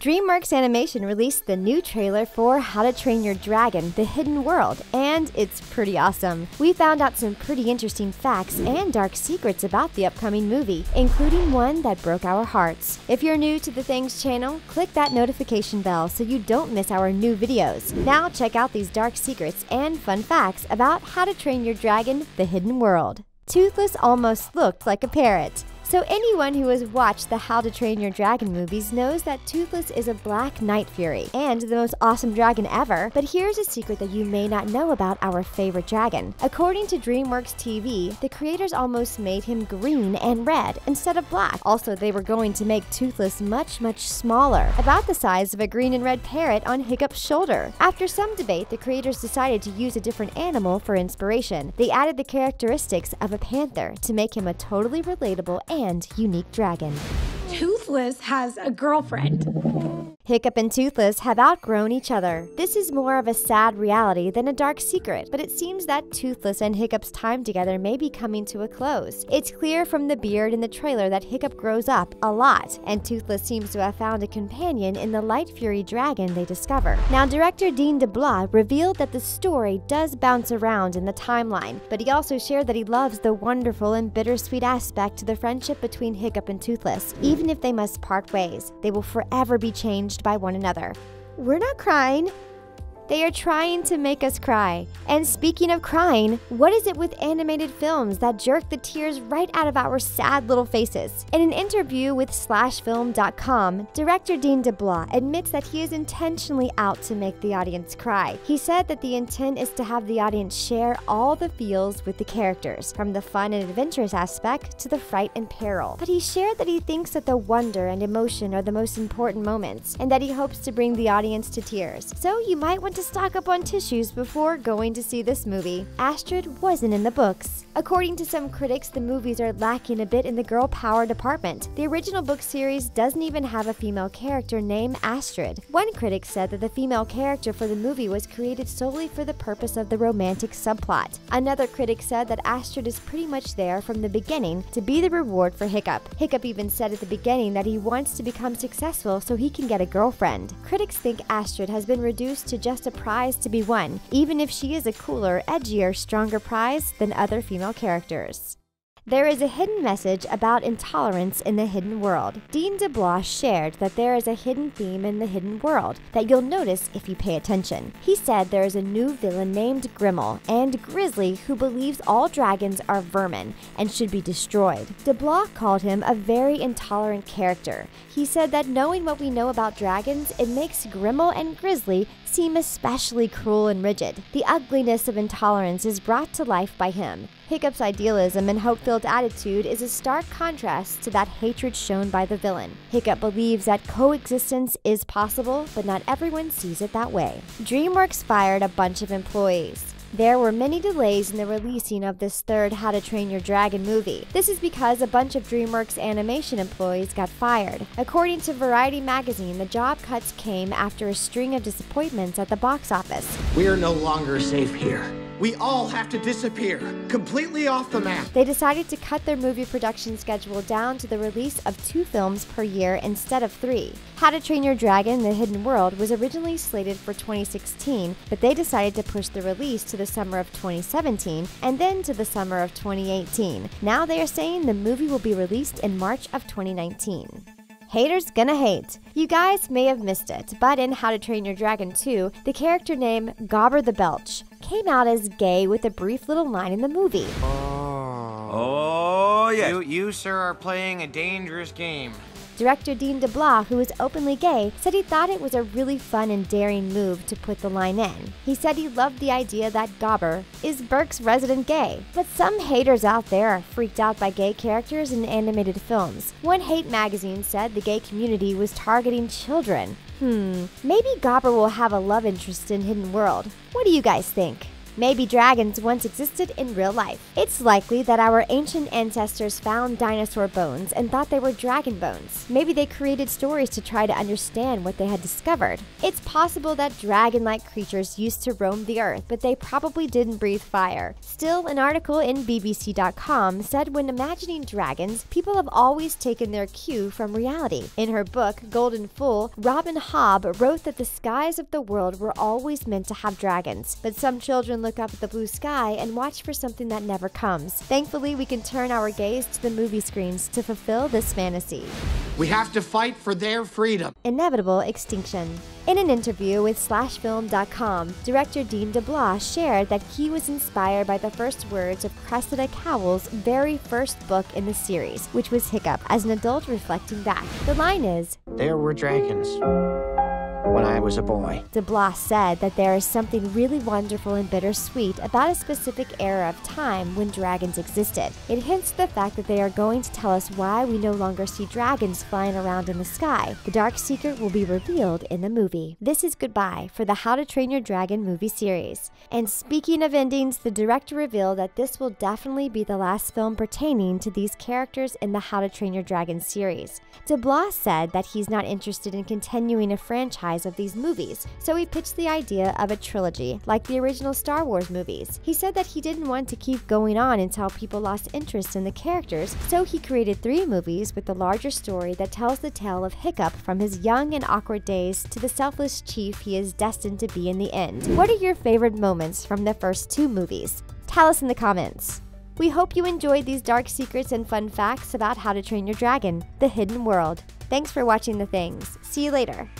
Dreamworks Animation released the new trailer for How to Train Your Dragon: The Hidden World, and it's pretty awesome. We found out some pretty interesting facts and dark secrets about the upcoming movie, including one that broke our hearts. If you're new to the Things channel, click that notification bell so you don't miss our new videos. Now check out these dark secrets and fun facts about How to Train Your Dragon: The Hidden World. Toothless almost looked like a parrot. So anyone who has watched the How to Train Your Dragon movies knows that Toothless is a black night fury and the most awesome dragon ever. But here's a secret that you may not know about our favorite dragon. According to Dreamworks TV, the creators almost made him green and red instead of black. Also, they were going to make Toothless much smaller, about the size of a green and red parrot on Hiccup's shoulder. After some debate, the creators decided to use a different animal for inspiration. They added the characteristics of a panther to make him a totally relatable and unique dragon. Toothless has a girlfriend. Hiccup and Toothless have outgrown each other. This is more of a sad reality than a dark secret, but it seems that Toothless and Hiccup's time together may be coming to a close. It's clear from the beard in the trailer that Hiccup grows up a lot, and Toothless seems to have found a companion in the light fury dragon they discover. Now, director Dean DeBlois revealed that the story does bounce around in the timeline, but he also shared that he loves the wonderful and bittersweet aspect to the friendship between Hiccup and Toothless. Even if they must part ways, they will forever be changed by one another. We're not crying. They are trying to make us cry. And speaking of crying, what is it with animated films that jerk the tears right out of our sad little faces? In an interview with slashfilm.com, director Dean DeBlois admits that he is intentionally out to make the audience cry. He said that the intent is to have the audience share all the feels with the characters, from the fun and adventurous aspect to the fright and peril. But he shared that he thinks that the wonder and emotion are the most important moments, and that he hopes to bring the audience to tears. So you might want to stock up on tissues before going to see this movie. Astrid wasn't in the books. According to some critics, the movies are lacking a bit in the girl power department. The original book series doesn't even have a female character named Astrid. One critic said that the female character for the movie was created solely for the purpose of the romantic subplot. Another critic said that Astrid is pretty much there from the beginning to be the reward for Hiccup. Hiccup even said at the beginning that he wants to become successful so he can get a girlfriend. Critics think Astrid has been reduced to just a prize to be won, even if she is a cooler, edgier, stronger prize than other female characters. There is a hidden message about intolerance in the hidden world. Dean DeBlois shared that there is a hidden theme in the hidden world that you'll notice if you pay attention. He said there is a new villain named Grimmel and Grizzly who believes all dragons are vermin and should be destroyed. DeBlois called him a very intolerant character. He said that knowing what we know about dragons, it makes Grimmel and Grizzly seem especially cruel and rigid. The ugliness of intolerance is brought to life by him. Hiccup's idealism and hope-filled attitude is a stark contrast to that hatred shown by the villain. Hiccup believes that coexistence is possible, but not everyone sees it that way. Dreamworks fired a bunch of employees. There were many delays in the releasing of this third How to Train Your Dragon movie. This is because a bunch of Dreamworks Animation employees got fired. According to Variety magazine, the job cuts came after a string of disappointments at the box office. We are no longer safe here. We all have to disappear, completely off the map. They decided to cut their movie production schedule down to the release of 2 films per year instead of 3. How to Train Your Dragon: The Hidden World was originally slated for 2016, but they decided to push the release to the summer of 2017 and then to the summer of 2018. Now they are saying the movie will be released in March of 2019. Haters gonna hate. You guys may have missed it, but in How to Train Your Dragon 2, the character named Gobber the Belch came out as gay with a brief little line in the movie. Oh yes. You, sir, are playing a dangerous game. Director Dean DeBlois, who is openly gay, said he thought it was a really fun and daring move to put the line in. He said he loved the idea that Gobber is Berk's resident gay. But some haters out there are freaked out by gay characters in animated films. One hate magazine said the gay community was targeting children. Maybe Gobber will have a love interest in Hidden World. What do you guys think? Maybe dragons once existed in real life. It's likely that our ancient ancestors found dinosaur bones and thought they were dragon bones. Maybe they created stories to try to understand what they had discovered. It's possible that dragon-like creatures used to roam the earth, but they probably didn't breathe fire. Still, an article in BBC.com said when imagining dragons, people have always taken their cue from reality. In her book, Golden Fool, Robin Hobb wrote that the skies of the world were always meant to have dragons, but some children look up at the blue sky and watch for something that never comes. Thankfully, we can turn our gaze to the movie screens to fulfill this fantasy. We have to fight for their freedom. Inevitable extinction. In an interview with SlashFilm.com, director Dean DeBlois shared that he was inspired by the first words of Cressida Cowell's very first book in the series, which was Hiccup, as an adult reflecting back. The line is, There were dragons when I was a boy. DeBlois said that there is something really wonderful and bittersweet about a specific era of time when dragons existed. It hints at the fact that they are going to tell us why we no longer see dragons flying around in the sky. The dark secret will be revealed in the movie. This is goodbye for the How to Train Your Dragon movie series. And speaking of endings, the director revealed that this will definitely be the last film pertaining to these characters in the How to Train Your Dragon series. DeBlois said that he's not interested in continuing a franchise of these movies, so he pitched the idea of a trilogy, like the original Star Wars movies. He said that he didn't want to keep going on until people lost interest in the characters, so he created 3 movies with a larger story that tells the tale of Hiccup from his young and awkward days to the selfless chief he is destined to be in the end. What are your favorite moments from the first 2 movies? Tell us in the comments. We hope you enjoyed these dark secrets and fun facts about How to Train Your Dragon, the hidden world. Thanks for watching The Things. See you later.